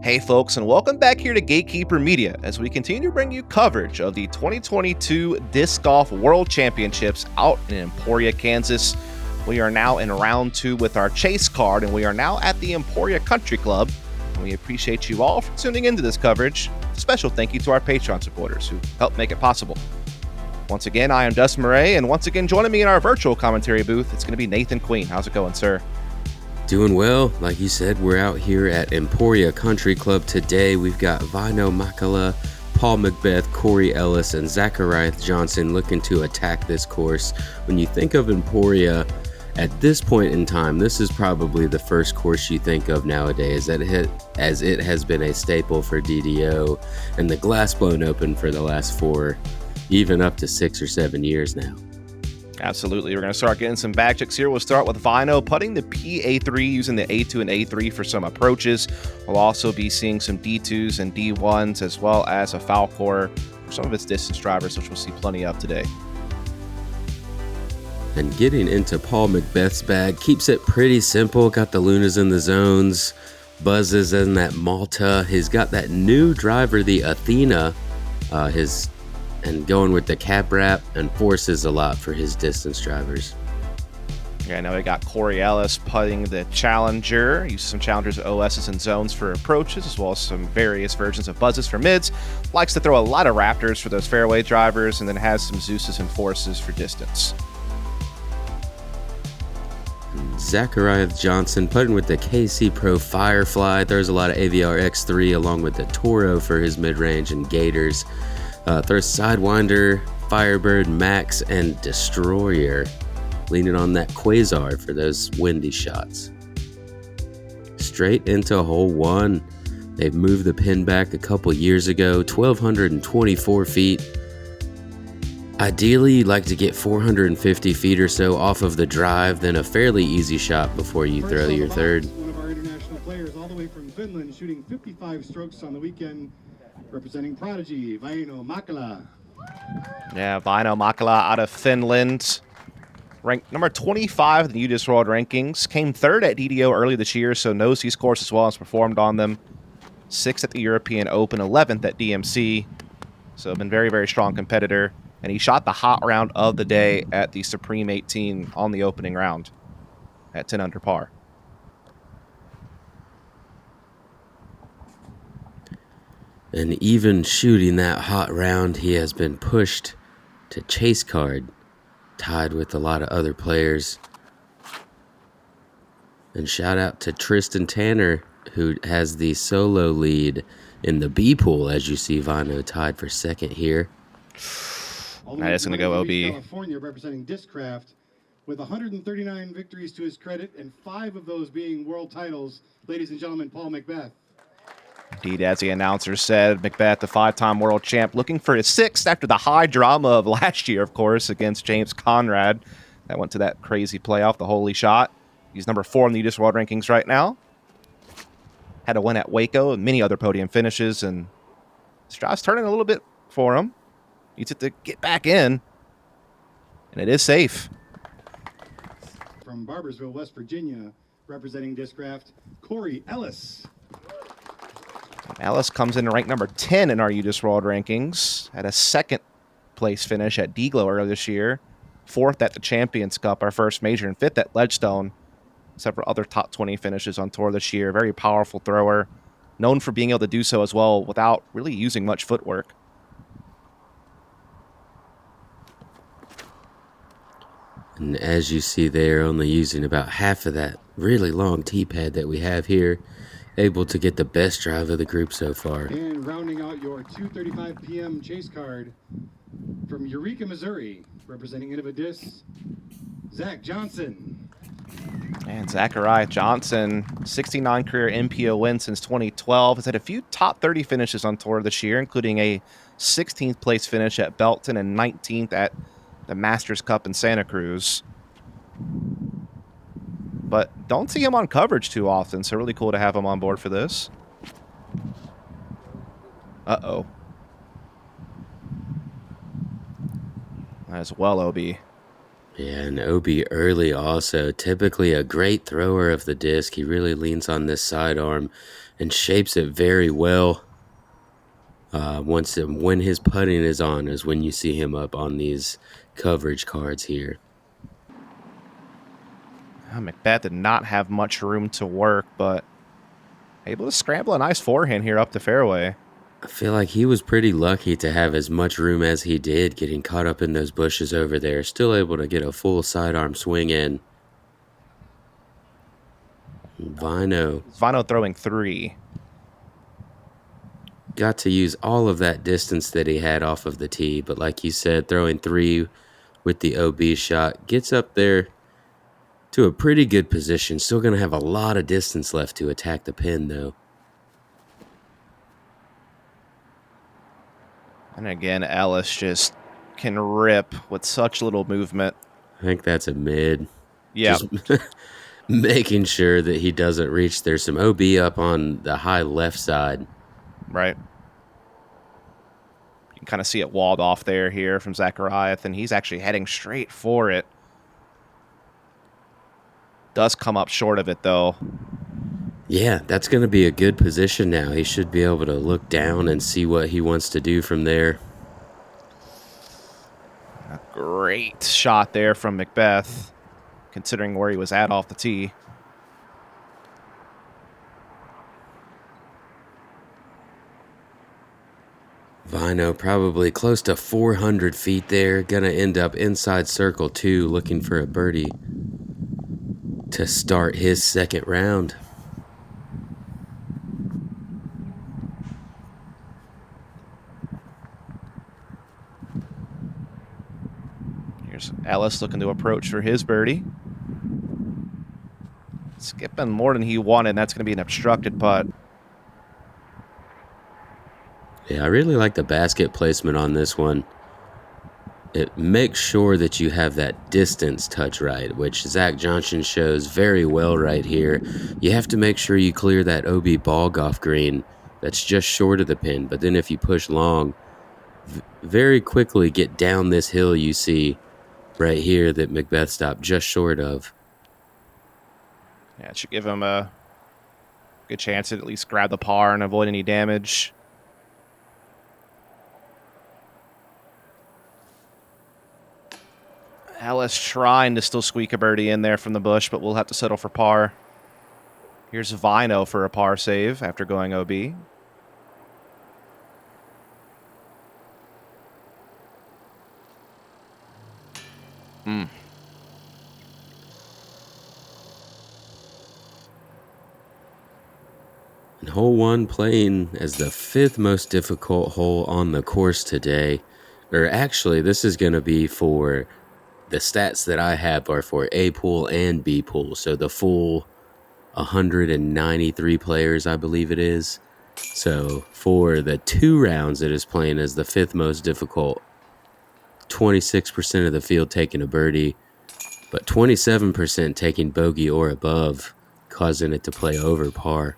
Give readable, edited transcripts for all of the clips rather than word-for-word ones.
Hey folks, and welcome back here to Gatekeeper Media as we continue to bring you coverage of the 2022 Disc Golf World Championships out in Emporia, Kansas. We are now in round 2 with our chase card, and we are now at the Emporia Country Club. And we appreciate you all for tuning into this coverage. A special thank you to our Patreon supporters who helped make it possible. Once again, I am Dustin Mouret, and once again joining me in our virtual commentary booth, it's going to be Nathan Queen. How's it going, sir? Doing well. Like you said, we're out here at Emporia Country Club today. We've got Väinö Mäkelä, Paul McBeth, Corey Ellis, and Zackeriath Johnson looking to attack this course. When you think of Emporia, at this point in time, this is probably the first course you think of nowadays, as it has been a staple for DDO and the glass blown open for the last 4, even up to 6 or 7 years now. Absolutely. We're going to start getting some bag checks here. We'll start with Väinö putting the PA3 using the A2 and A3 for some approaches. We'll also be seeing some D2s and D1s as well as a foul core for some of its distance drivers, which we'll see plenty of today. And getting into Paul McBeth's bag keeps it pretty simple. Got the Lunas in the zones, buzzes in that Malta. He's got that new driver, the Athena, and going with the cap wrap and forces a lot for his distance drivers. Yeah, now we got Corey Ellis putting the Challenger. Uses some Challengers, OSs, and zones for approaches, as well as some various versions of buzzes for mids. Likes to throw a lot of Raptors for those fairway drivers, and then has some Zeuses and Forces for distance. Zackeriath Johnson putting with the KC Pro Firefly. There's a lot of AVR X3 along with the Toro for his mid-range and Gators. Throws Sidewinder, Firebird, Max, and Destroyer, leaning on that Quasar for those windy shots. Straight into hole 1. They've moved the pin back a couple years ago, 1,224 feet. Ideally, you'd like to get 450 feet or so off of the drive, then a fairly easy shot before you throw your third. One of our international players all the way from Finland, shooting 55 strokes on the weekend. Representing Prodigy, Väinö Mäkelä. Yeah, Väinö Mäkelä out of Finland. Ranked number 25 in the UDIS World Rankings. Came third at DDO early this year, so knows these courses well, has performed on them. 6th at the European Open, 11th at DMC. So been very, very strong competitor. And he shot the hot round of the day at the Supreme 18 on the opening round at 10 under par. And even shooting that hot round, he has been pushed to chase card, tied with a lot of other players. And shout out to Tristan Tanner, who has the solo lead in the B pool, as you see Väinö tied for second here. That is going to go OB. California representing Discraft with 139 victories to his credit, and 5 of those being world titles. Ladies and gentlemen, Paul McBeth. Indeed, as the announcer said, McBeth, the 5-time world champ, looking for his 6th after the high drama of last year, of course, against James Conrad. That went to that crazy playoff, the holy shot. He's number 4 in the UDIS World Rankings right now. Had a win at Waco and many other podium finishes, and this drive's turning a little bit for him. Needs it to get back in, and it is safe. From Barbersville, West Virginia, representing Discraft, Corey Ellis. Ellis comes in ranked number 10 in our UDIS World Rankings. Had a 2nd place finish at Deglo earlier this year. 4th at the Champions Cup, our first major, and 5th at Ledgestone. Several other top 20 finishes on tour this year. Very powerful thrower. Known for being able to do so as well without really using much footwork. And as you see there, only using about half of that really long T-pad that we have here. Able to get the best drive of the group so far. And rounding out your 2:35 p.m. chase card from Eureka, Missouri, representing Innovidis, Zach Johnson. And Zackeriath Johnson, 69 career MPO wins since 2012. Has had a few top 30 finishes on tour this year, including a 16th place finish at Belton and 19th at the Masters Cup in Santa Cruz. But don't see him on coverage too often, so really cool to have him on board for this. Uh-oh. As well, OB. Yeah, and OB early also. Typically a great thrower of the disc. He really leans on this sidearm and shapes it very well. When his putting is on is when you see him up on these coverage cards here. McBeth did not have much room to work, but able to scramble a nice forehand here up the fairway. I feel like he was pretty lucky to have as much room as he did, getting caught up in those bushes over there. Still able to get a full sidearm swing in. Väinö throwing 3. Got to use all of that distance that he had off of the tee, but like you said, throwing 3 with the OB shot gets up there to a pretty good position. Still going to have a lot of distance left to attack the pin, though. And again, Ellis just can rip with such little movement. I think that's a mid. Yeah. Just making sure that he doesn't reach. There's some OB up on the high left side. Right. You can kind of see it walled off here from Zackeriath, and he's actually heading straight for it. Does come up short of it, though. Yeah, that's going to be a good position now. He should be able to look down and see what he wants to do from there. A great shot there from McBeth, considering where he was at off the tee. Väinö probably close to 400 feet there. Gonna end up inside circle 2, looking for a birdie to start his second round. Here's Ellis looking to approach for his birdie. Skipping more than he wanted, and that's going to be an obstructed putt. Yeah, I really like the basket placement on this one. It makes sure that you have that distance touch right, which Zack Johnson shows very well right here. You have to make sure you clear that OB ball golf green that's just short of the pin, but then if you push long, very quickly get down this hill you see right here that McBeth stopped just short of. Yeah, it should give him a good chance to at least grab the par and avoid any damage. Ellis trying to still squeak a birdie in there from the bush, but we'll have to settle for par. Here's Väinö for a par save after going OB. And hole 1 playing as the 5th most difficult hole on the course today. Or actually, this is going to be for the stats that I have are for A pool and B pool. So the full 193 players, I believe it is. So for the 2 rounds, it is playing as the 5th most difficult. 26% of the field taking a birdie, but 27% taking bogey or above, causing it to play over par.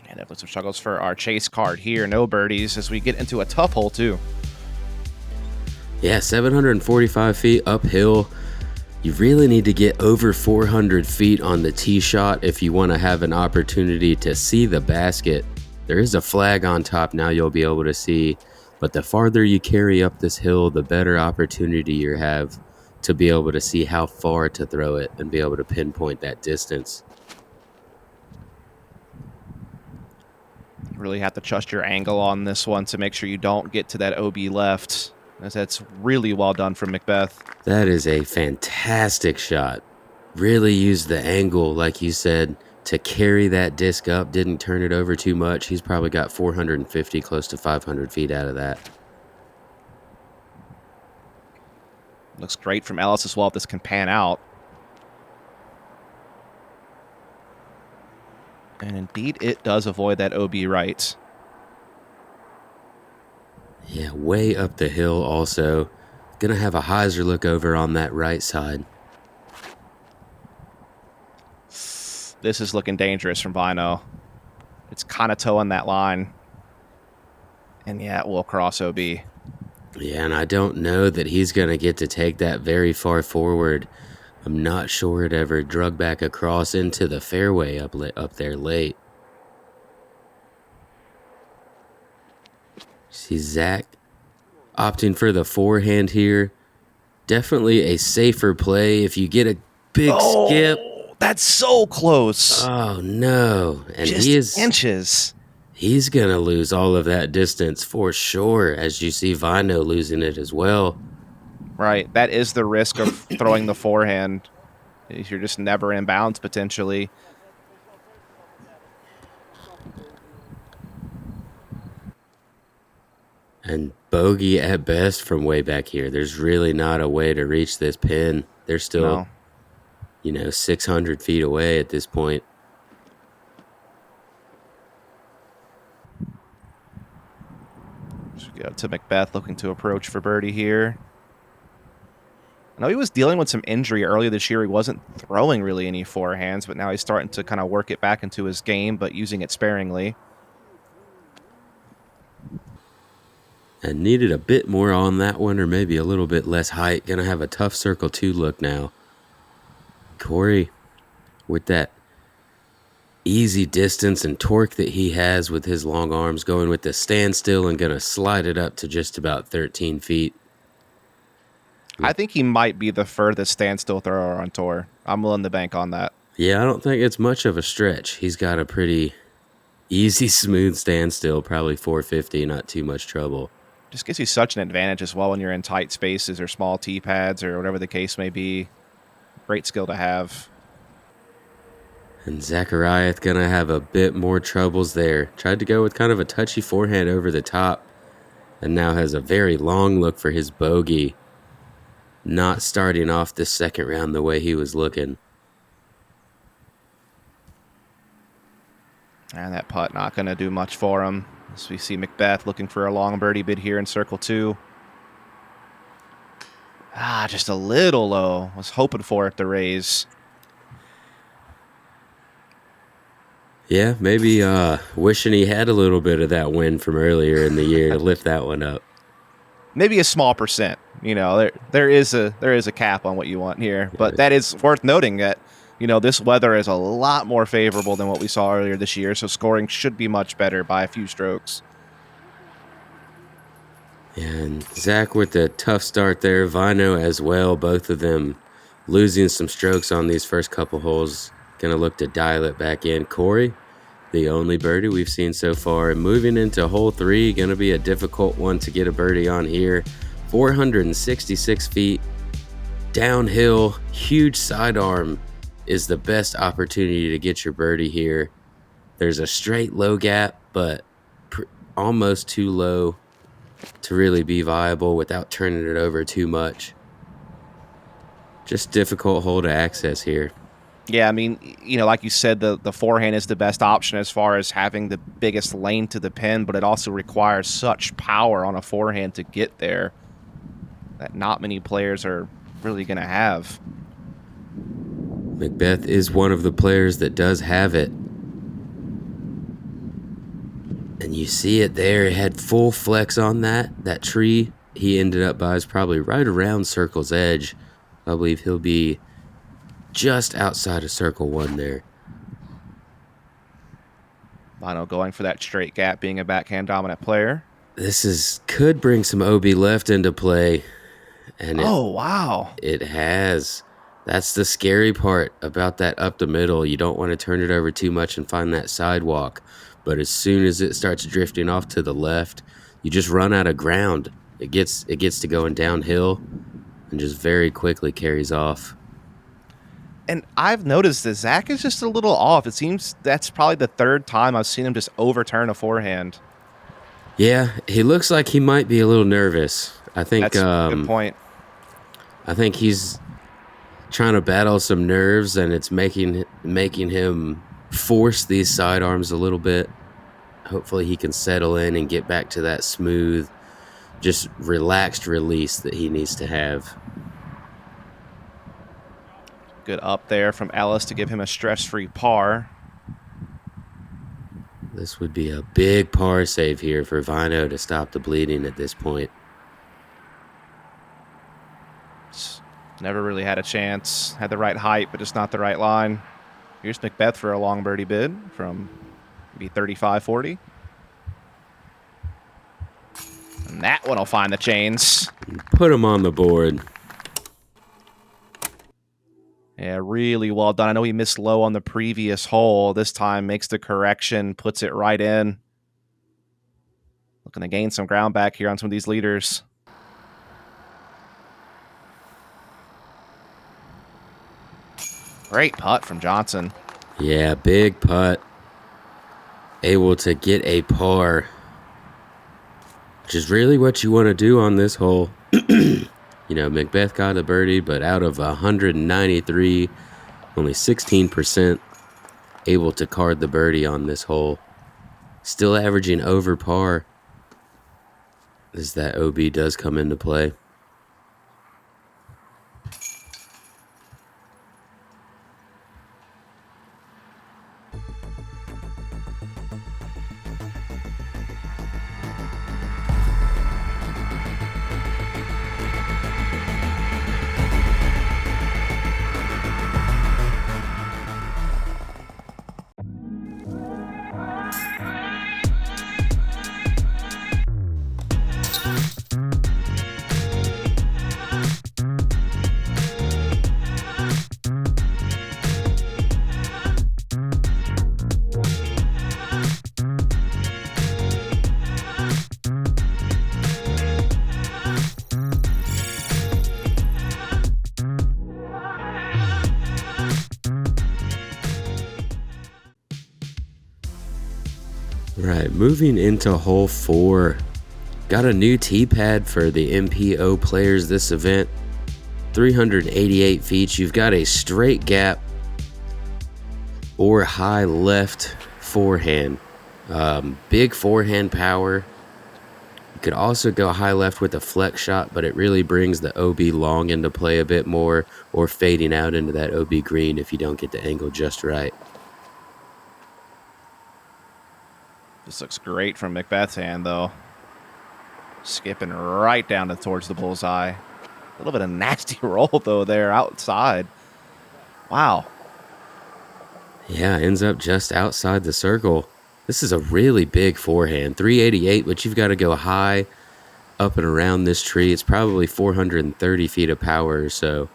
And definitely some struggles for our chase card here. No birdies as we get into a tough hole, too. Yeah, 745 feet uphill. You really need to get over 400 feet on the tee shot if you want to have an opportunity to see the basket. There is a flag on top now you'll be able to see, but the farther you carry up this hill, the better opportunity you have to be able to see how far to throw it and be able to pinpoint that distance. Really have to trust your angle on this one to make sure you don't get to that OB left, as that's really well done from McBeth. That is a fantastic shot. Really used the angle, like you said, to carry that disc up. Didn't turn it over too much. He's probably got 450, close to 500 feet out of that. Looks great from Ellis as well if this can pan out. And indeed, it does avoid that OB right. Yeah, way up the hill also. Gonna have a hyzer look over on that right side. This is looking dangerous from Väinö. It's kind of towing that line. And yeah, it will cross OB. Yeah, and I don't know that he's going to get to take that very far forward. I'm not sure it ever drug back across into the fairway up there late. See Zach opting for the forehand here. Definitely a safer play if you get a big skip. That's so close. Oh, no. And just inches. He's going to lose all of that distance for sure, as you see Väinö losing it as well. Right. That is the risk of throwing the forehand. You're just never in bounds, potentially. And bogey at best from way back here. There's really not a way to reach this pin. They're still, 600 feet away at this point. Should go to McBeth looking to approach for birdie here. I know he was dealing with some injury earlier this year. He wasn't throwing really any forehands, but now he's starting to kind of work it back into his game, but using it sparingly. And needed a bit more on that one, or maybe a little bit less height. Gonna have a tough circle 2 look now. Corey, with that easy distance and torque that he has with his long arms, going with the standstill and gonna slide it up to just about 13 feet. I think he might be the furthest standstill thrower on tour. I'm willing to bank on that. Yeah, I don't think it's much of a stretch. He's got a pretty easy, smooth standstill, probably 450, not too much trouble. Just gives you such an advantage as well when you're in tight spaces or small tee pads or whatever the case may be. Great skill to have. And Zackeriath going to have a bit more troubles there. Tried to go with kind of a touchy forehand over the top, and now has a very long look for his bogey. Not starting off the second round the way he was looking. And that putt not going to do much for him. As we see McBeth looking for a long birdie bid here in circle 2. Just a little low. Was hoping for it to raise. Yeah, maybe wishing he had a little bit of that wind from earlier in the year to lift that one up. Maybe a small percent. There is a cap on what you want here. But that is worth noting that, this weather is a lot more favorable than what we saw earlier this year, so scoring should be much better by a few strokes. And Zach with a tough start there. Väinö as well, both of them losing some strokes on these first couple holes. Going to look to dial it back in. Corey, the only birdie we've seen so far. And moving into hole 3, going to be a difficult one to get a birdie on here. 466 feet, downhill, huge sidearm is the best opportunity to get your birdie here. There's a straight low gap, but almost too low to really be viable without turning it over too much. Just difficult hole to access here. Yeah, I mean, like you said, the forehand is the best option as far as having the biggest lane to the pin, but it also requires such power on a forehand to get there that not many players are really going to have. McBeth is one of the players that does have it. And you see it there. It had full flex on that tree. He ended up by is probably right around circle's edge. I believe he'll be just outside of circle 1 there. Väinö going for that straight gap, being a backhand dominant player. This could bring some OB left into play. And wow. It has. That's the scary part about that up the middle. You don't want to turn it over too much and find that sidewalk. But as soon as it starts drifting off to the left, you just run out of ground. It gets to going downhill and just very quickly carries off. And I've noticed that Zach is just a little off. It seems that's probably the 3rd time I've seen him just overturn a forehand. Yeah, he looks like he might be a little nervous. I think that's a good point. I think he's trying to battle some nerves, and it's making him force these sidearms a little bit. Hopefully he can settle in and get back to that smooth, just relaxed release that he needs to have. Good up there from Ellis to give him a stress-free par. This would be a big par save here for Väinö to stop the bleeding at this point. Never really had a chance. Had the right height, but just not the right line. Here's McBeth for a long birdie bid from maybe 35, 40. And that one will find the chains. Put him on the board. Yeah, really well done. I know he missed low on the previous hole. This time makes the correction, puts it right in. Looking to gain some ground back here on some of these leaders. Great putt from Johnson. Yeah, big putt. Able to get a par. Which is really what you want to do on this hole. You know, McBeth got a birdie, but out of 193, only 16% able to card the birdie on this hole. Still averaging over par as that OB does come into play. Right, moving into hole 4. Got a new tee pad for the MPO players this event. 388 feet. You've got a straight gap or high left forehand. Big forehand power. You could also go high left with a flex shot, but it really brings the OB long into play a bit more, or fading out into that OB green if you don't get the angle just right. This looks great from McBeth's hand, though. Skipping right down towards the bullseye. A little bit of nasty roll, though, there outside. Wow. Yeah, ends up just outside the circle. This is a really big forehand. 388, but you've got to go high up and around this tree. It's probably 430 feet of power or so.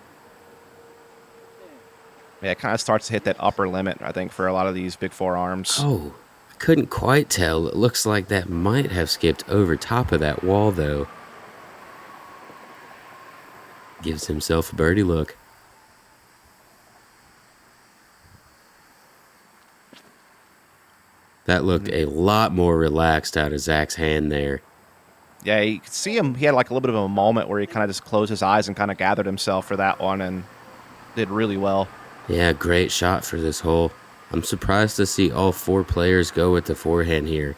Yeah, it kind of starts to hit that upper limit, I think, for a lot of these big forearms. Oh, I couldn't quite tell. It looks like that might have skipped over top of that wall, though. Gives himself a birdie look. That looked a lot more relaxed out of Zach's hand there. Yeah, you could see him. He had like a little bit of a moment where he kind of just closed his eyes and kind of gathered himself for that one and did really well. Yeah, great shot for this hole. I'm surprised to see all 4 players go with the forehand here.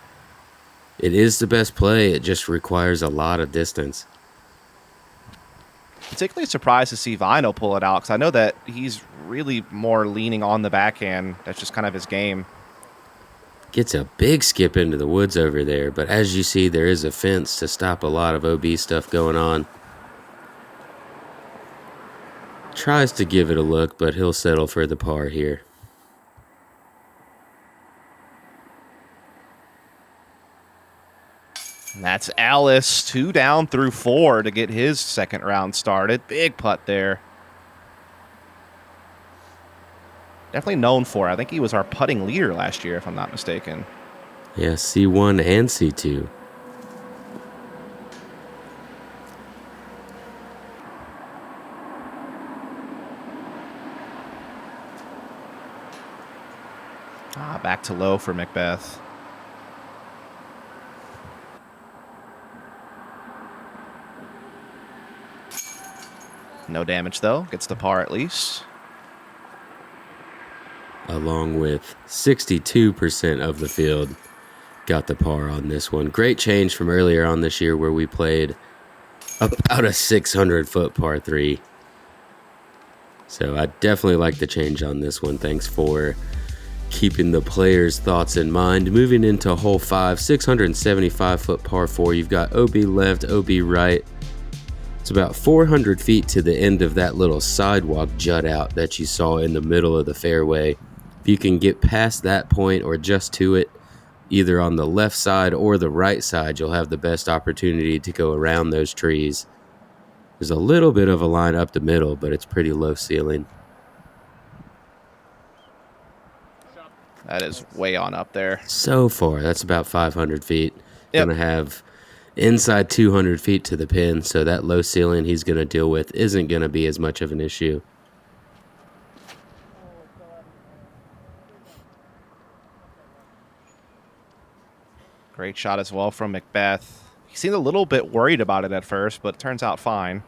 It is the best play. It just requires a lot of distance. Particularly surprised to see Väinö pull it out, because I know that he's really more leaning on the backhand. That's just kind of his game. Gets a big skip into the woods over there, but as you see, there is a fence to stop a lot of OB stuff going on. Tries to give it a look, but he'll settle for the par here. And that's Ellis, 2 down through 4 to get his second round started. Big putt there. Definitely known for. I think he was our putting leader last year, if I'm not mistaken. Yeah, C1 and C2. Back to low for McBeth. No damage, though. Gets the par at least. Along with 62% of the field got the par on this one. Great change from earlier on this year where we played about a 600-foot par 3. So I definitely like the change on this one. Thanks for keeping the players' thoughts in mind. Moving into hole 5, 675-foot par 4. You've got OB left, OB right. It's about 400 feet to the end of that little sidewalk jut out that you saw in the middle of the fairway. If you can get past that point or just to it, either on the left side or the right side, you'll have the best opportunity to go around those trees. There's a little bit of a line up the middle, but it's pretty low ceiling. That is way on up there. So far, that's about 500 feet. Yep. Going to have inside 200 feet to the pin, so that low ceiling he's going to deal with isn't going to be as much of an issue. Great shot as well from McBeth. He seemed a little bit worried about it at first, but it turns out fine.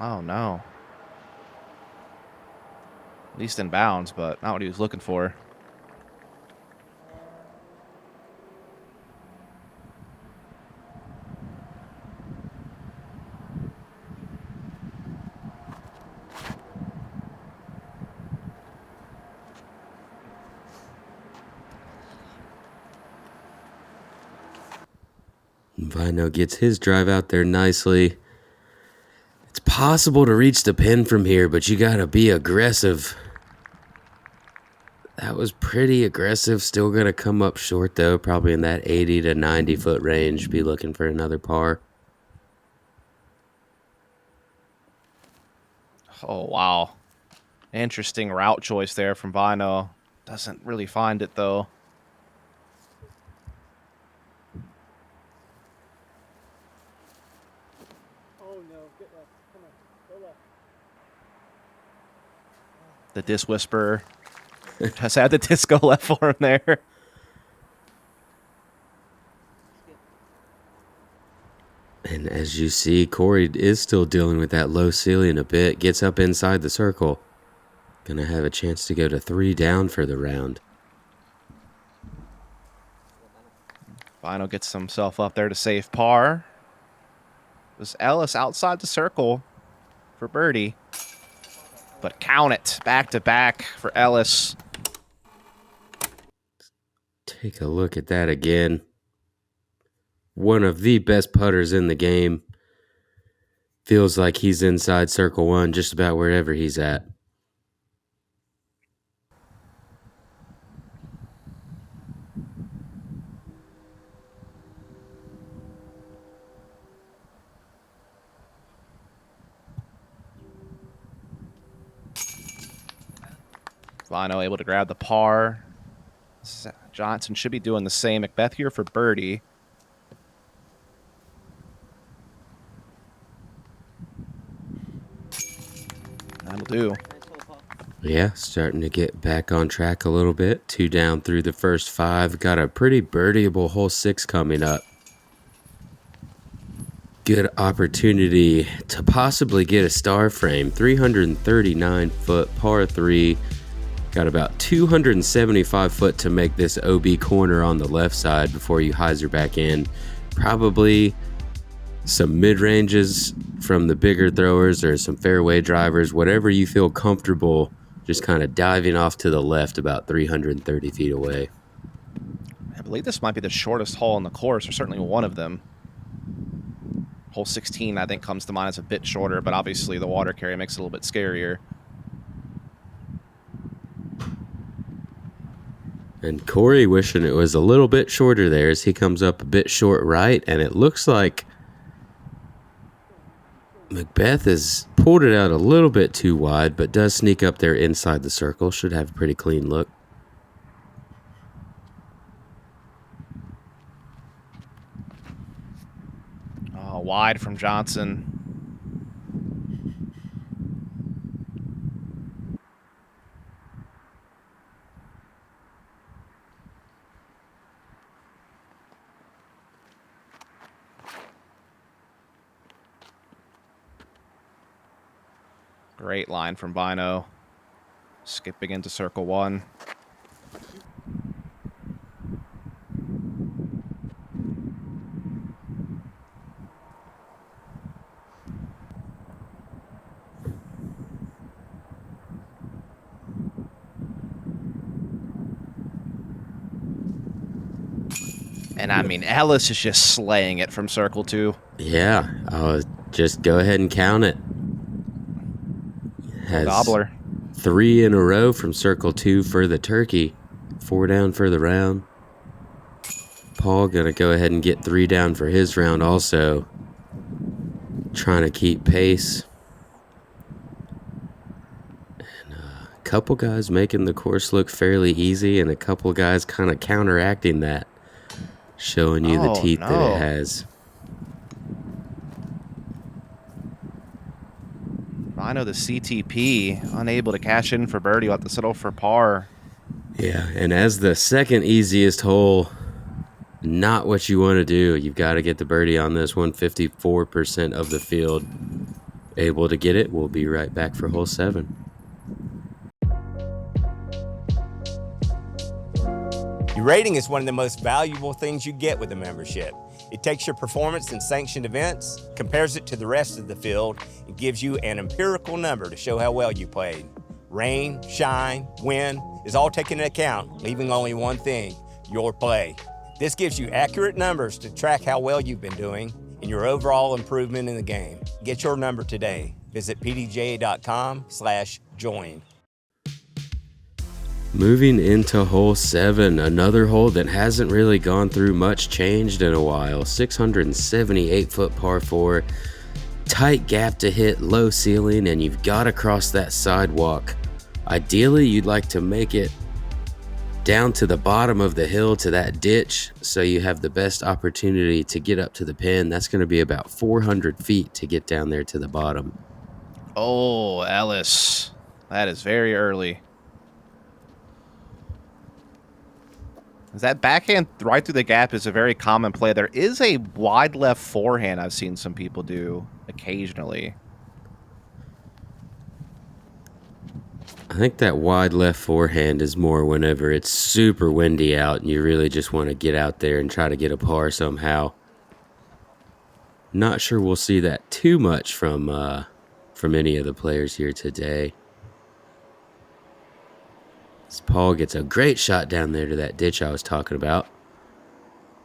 Oh, no. At least in bounds, but not what he was looking for. Väinö gets his drive out there nicely. It's possible to reach the pin from here, but you gotta be aggressive. That was pretty aggressive. Still gonna come up short though, probably in that 80 to 90 foot range. Be looking for another par. Oh, wow. Interesting route choice there from Väinö. Doesn't really find it though. The Disc Whisperer just had the disco left for him there. And as you see, Corey is still dealing with that low ceiling a bit. Gets up inside the circle. Gonna have a chance to go to 3 down for the round. Väinö gets himself up there to save par. It was Ellis outside the circle for birdie. But count it. Back to back for Ellis. Take a look at that again. One of the best putters in the game. Feels like he's inside circle one just about wherever he's at. Väinö able to grab the par. Johnson should be doing the same. McBeth here for birdie. That'll do. Yeah, starting to get back on track a little bit. 2 down through the first 5. Got a pretty birdieable hole 6 coming up. Good opportunity to possibly get a star frame. 339 foot par 3. Got about 275 foot to make this OB corner on the left side before you hyzer back in. Probably some mid-ranges from the bigger throwers or some fairway drivers, whatever you feel comfortable, just kind of diving off to the left about 330 feet away. I believe this might be the shortest hole on the course, or certainly one of them. Hole 16, I think, comes to mind as a bit shorter, but obviously the water carry makes it a little bit scarier. And Corey wishing it was a little bit shorter there as he comes up a bit short right, and it looks like McBeth has pulled it out a little bit too wide, but does sneak up there inside the circle. Should have a pretty clean look. Oh, wide from Johnson. Great line from Väinö. Skipping into circle 1. And I mean, Ellis is just slaying it from circle 2. Yeah, just go ahead and count it. Has Gobbler. 3 in a row from circle 2 for the turkey. 4 down for the round. Paul gonna go ahead and get 3 down for his round also. Trying to keep pace. And a couple guys making the course look fairly easy, and a couple guys kind of counteracting that. Showing you the teeth that it has. I know the CTP, unable to cash in for birdie, will have to settle for par. Yeah, and as the second easiest hole, not what you want to do. You've got to get the birdie on this one. 54% of the field able to get it. We'll be right back for hole 7. Your rating is one of the most valuable things you get with a membership. It takes your performance in sanctioned events, compares it to the rest of the field, and gives you an empirical number to show how well you played. Rain, shine, wind is all taken into account, leaving only one thing, your play. This gives you accurate numbers to track how well you've been doing and your overall improvement in the game. Get your number today. Visit pdga.com/join. Moving into hole 7, another hole that hasn't really gone through much changed in a while. 678-foot par 4, tight gap to hit, low ceiling, and you've got to cross that sidewalk. Ideally, you'd like to make it down to the bottom of the hill to that ditch so you have the best opportunity to get up to the pin. That's going to be about 400 feet to get down there to the bottom. Oh, Ellis. That is very early. That backhand right through the gap is a very common play. There is a wide left forehand I've seen some people do occasionally. I think that wide left forehand is more whenever it's super windy out and you really just want to get out there and try to get a par somehow. Not sure we'll see that too much from any of the players here today. Paul gets a great shot down there to that ditch I was talking about.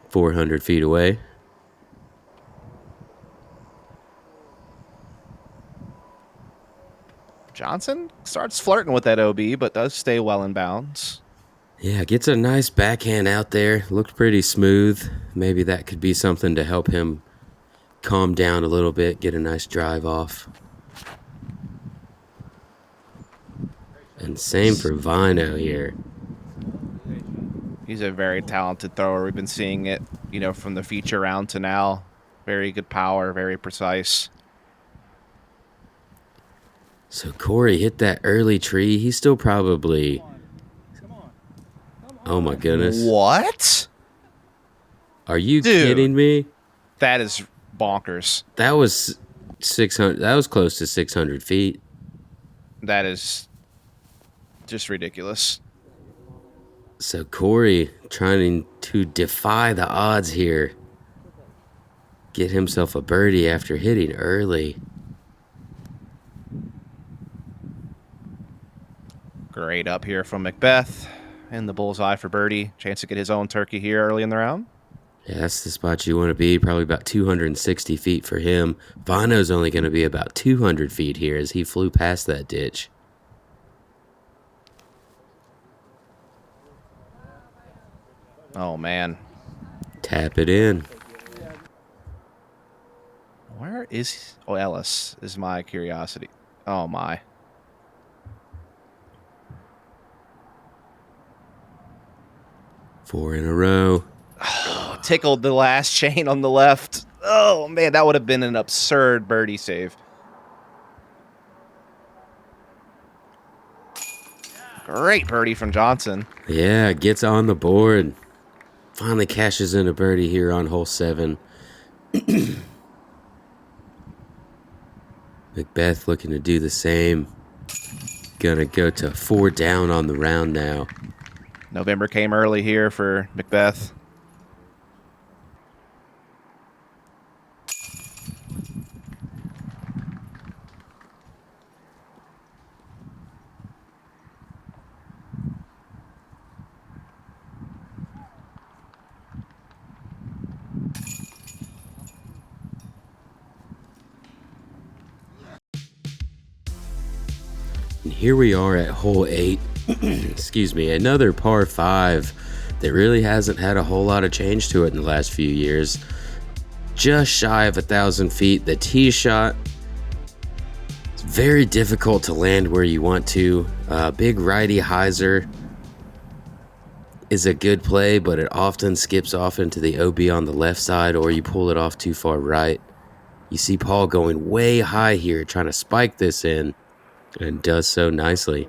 400 feet away. Johnson starts flirting with that OB, but does stay well in bounds. Yeah, gets a nice backhand out there. Looked pretty smooth. Maybe that could be something to help him calm down a little bit, get a nice drive off. And same for Väinö here. He's a very talented thrower. We've been seeing it, from the feature round to now. Very good power, very precise. So Corey hit that early tree. He's still probably... Oh my goodness. What? Are you kidding me? That is bonkers. That was 600. That was close to 600 feet. That is just ridiculous. So Corey trying to defy the odds here. Get himself a birdie after hitting early. Great up here from McBeth. In the bullseye for birdie. Chance to get his own turkey here early in the round. Yeah, that's the spot you want to be. Probably about 260 feet for him. Váinö's only going to be about 200 feet here as he flew past that ditch. Oh, man. Tap it in. Where is... Oh, Ellis is my curiosity. Oh, my. Four in a row. Oh, tickled the last chain on the left. Oh, man, that would have been an absurd birdie save. Great birdie from Johnson. Yeah, gets on the board. Finally cashes in a birdie here on hole 7. McBeth looking to do the same. Gonna go to 4 down on the round now. November came early here for McBeth. here we are at hole 8. Excuse me, another par 5 that really hasn't had a whole lot of change to it in the last few years. Just shy of 1,000 feet. The tee shot, it's very difficult to land where you want to. Big righty hyzer is a good play, but it often skips off into the OB on the left side, or you pull it off too far right. You see Paul going way high here, trying to spike this in, and does so nicely.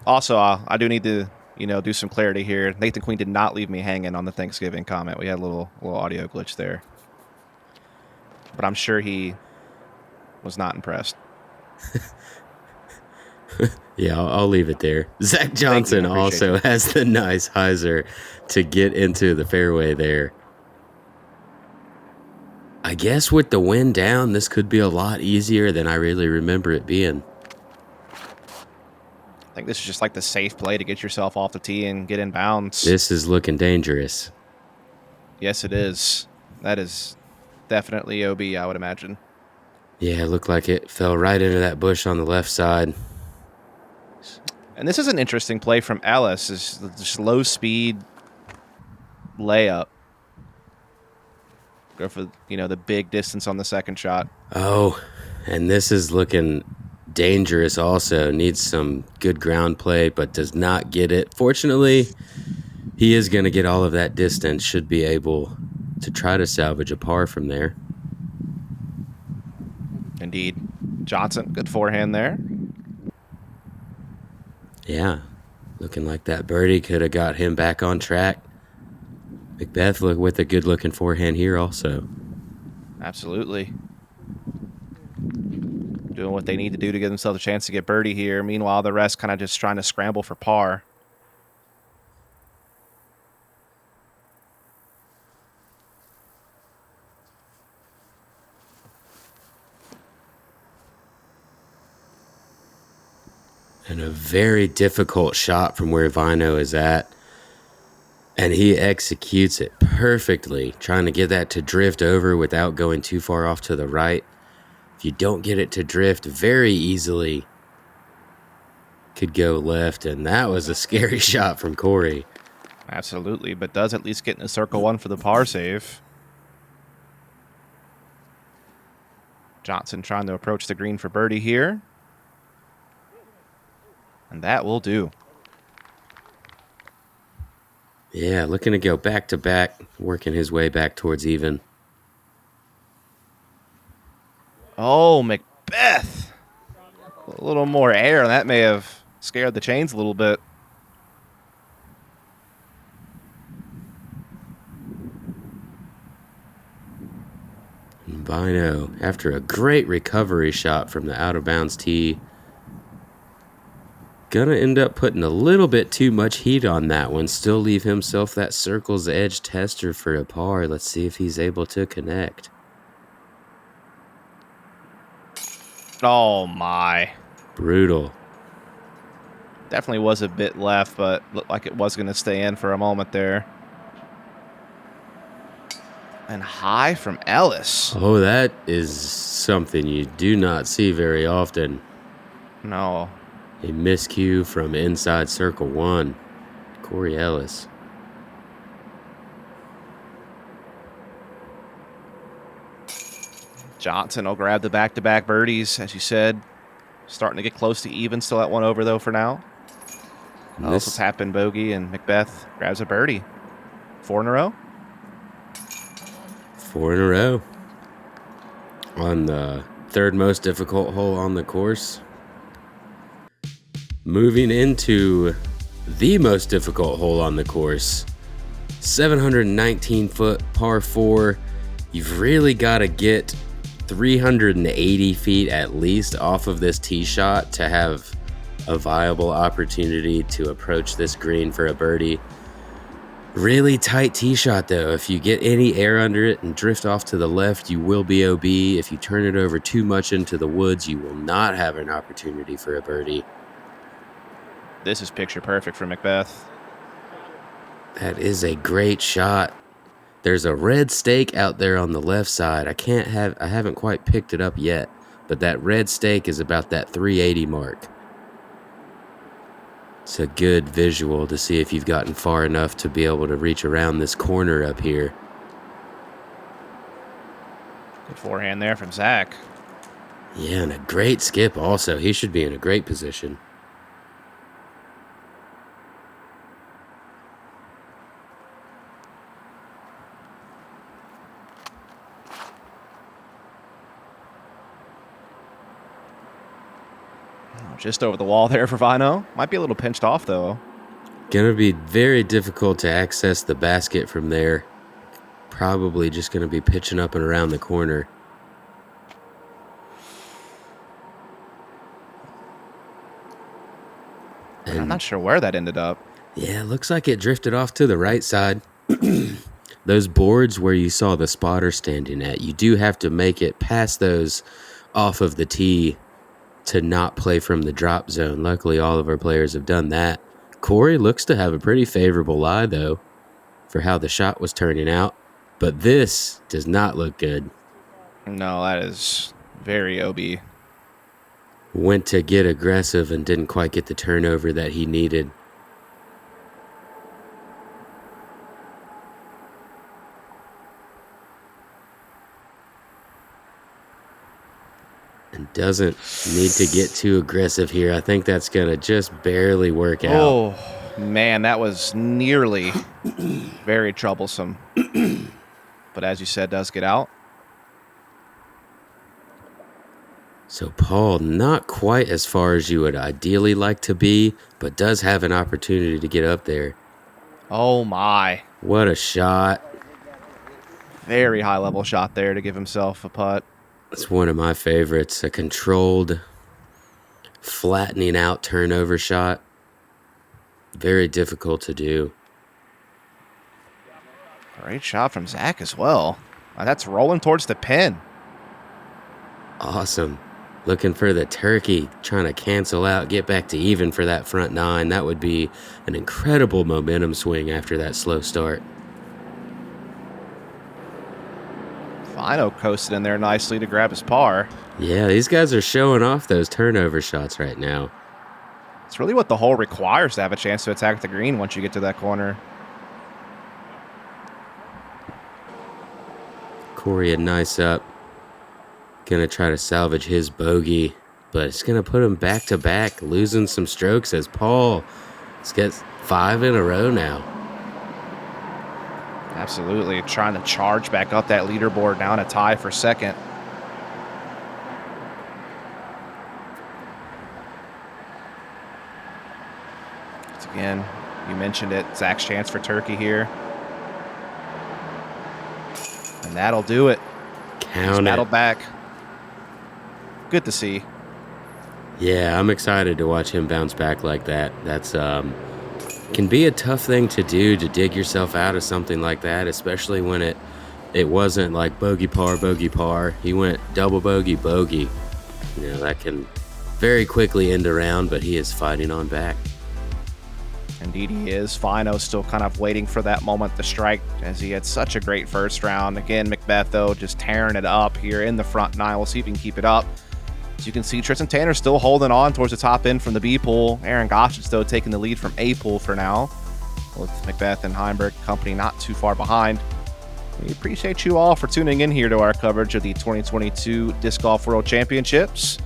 Also, I do need to, do some clarity here. Nathan Queen did not leave me hanging on the Thanksgiving comment. We had a little audio glitch there. But I'm sure he was not impressed. Yeah, I'll leave it there. Zach Johnson also has the nice hyzer to get into the fairway there. I guess with the wind down, this could be a lot easier than I really remember it being. I think this is just like the safe play to get yourself off the tee and get in bounds. This is looking dangerous. Yes, it is. That is definitely OB, I would imagine. Yeah, it looked like it fell right into that bush on the left side. And this is an interesting play from Ellis. Is just low speed layup. Go for, the big distance on the second shot. Oh, and this is looking dangerous also. Needs some good ground play, but does not get it. Fortunately, he is going to get all of that distance. Should be able to try to salvage a par from there. Indeed. Johnson, good forehand there. Yeah, looking like that birdie could have got him back on track. McBeth look with a good-looking forehand here also. Absolutely. Doing what they need to do to give themselves a chance to get birdie here. Meanwhile, the rest kind of just trying to scramble for par. And a very difficult shot from where Väinö is at. And he executes it perfectly, trying to get that to drift over without going too far off to the right. If you don't get it to drift very easily, could go left, and that was a scary shot from Corey. Absolutely, but does at least get in the circle one for the par save. Johnson trying to approach the green for birdie here. And that will do. Yeah, looking to go back-to-back, working his way back towards even. Oh, McBeth. A little more air. That may have scared the chains a little bit. And Väinö, after a great recovery shot from the out-of-bounds tee, gonna end up putting a little bit too much heat on that one. Still leave himself that circle's edge tester for a par. Let's see if he's able to connect. Oh, my. Brutal. Definitely was a bit left, but looked like it was going to stay in for a moment there. And high from Ellis. Oh, that is something you do not see very often. No. A miscue from inside circle one. Corey Ellis. Johnson will grab the back-to-back birdies, as you said. Starting to get close to even. Still at one over, though, for now. Ellis will tap in bogey, and McBeth grabs a birdie. 4 in a row? 4 in a row. On the third most difficult hole on the course. Moving into the most difficult hole on the course. 719-foot par 4. You've really got to get 380 feet at least off of this tee shot to have a viable opportunity to approach this green for a birdie. Really tight tee shot though. If you get any air under it and drift off to the left, you will be OB. If you turn it over too much into the woods, you will not have an opportunity for a birdie. This is picture perfect for McBeth. That is a great shot. There's a red stake out there on the left side. I haven't quite picked it up yet, but that red stake is about that 380 mark. It's a good visual to see if you've gotten far enough to be able to reach around this corner up here. Good forehand there from Zach. Yeah, and a great skip also. He should be in a great position. Just over the wall there for Väinö. Might be a little pinched off, though. Gonna be very difficult to access the basket from there. Probably just gonna be pitching up and around the corner. And I'm not sure where that ended up. Yeah, looks like it drifted off to the right side. Those boards where you saw the spotter standing at, you do have to make it past those off of the tee to not play from the drop zone. Luckily, all of our players have done that. Corey looks to have a pretty favorable lie, though, for how the shot was turning out. But this does not look good. No, that is very OB. Went to get aggressive and didn't quite get the turnover that he needed. And doesn't need to get too aggressive here. I think that's going to just barely work out. Oh, man, that was nearly very troublesome. But as you said, does get out. So Paul, not quite as far as you would ideally like to be, but does have an opportunity to get up there. Oh, my. What a shot. Very high-level shot there to give himself a putt. It's one of my favorites, a controlled, flattening out turnover shot. Very difficult to do. Great shot from Zach as well. That's rolling towards the pin. Awesome. Looking for the turkey, trying to cancel out, get back to even for that front nine. That would be an incredible momentum swing after that slow start. Väinö coasted in there nicely to grab his par. Yeah, these guys are showing off those turnover shots right now. It's really what the hole requires to have a chance to attack the green once you get to that corner. Corey a nice up. Gonna try to salvage his bogey, but it's gonna put him back to back, losing some strokes as Paul gets 5 in a row now. Absolutely. Trying to charge back up that leaderboard, now in a tie for second. Once again, you mentioned it, Zach's chance for turkey here. And that'll do it. Count Battle it. back. Good to see. Yeah, I'm excited to watch him bounce back like that. That's can be a tough thing to do, to dig yourself out of something like that, especially when it wasn't like bogey par. He went double bogey. You know, that can very quickly end around, but he is fighting on back. Indeed he is. Väinö still kind of waiting for that moment to strike, as he had such a great first round. Again, McBeth, though, just tearing it up here in the front nine. We'll see if he can keep it up. As you can see, Tristan Tanner still holding on towards the top end from the B pool. Aaron Gossett, though, taking the lead from A pool for now, with McBeth and Heimberg company not too far behind. We appreciate you all for tuning in here to our coverage of the 2022 Disc Golf World Championships.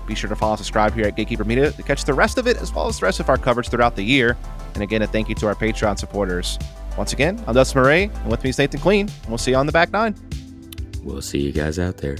Be sure to follow and subscribe here at Gatekeeper Media to catch the rest of it, as well as the rest of our coverage throughout the year. And again, a thank you to our Patreon supporters. Once again, I'm Dustin Mouret, and with me is Nathan Queen, and we'll see you on the back nine. We'll see you guys out there.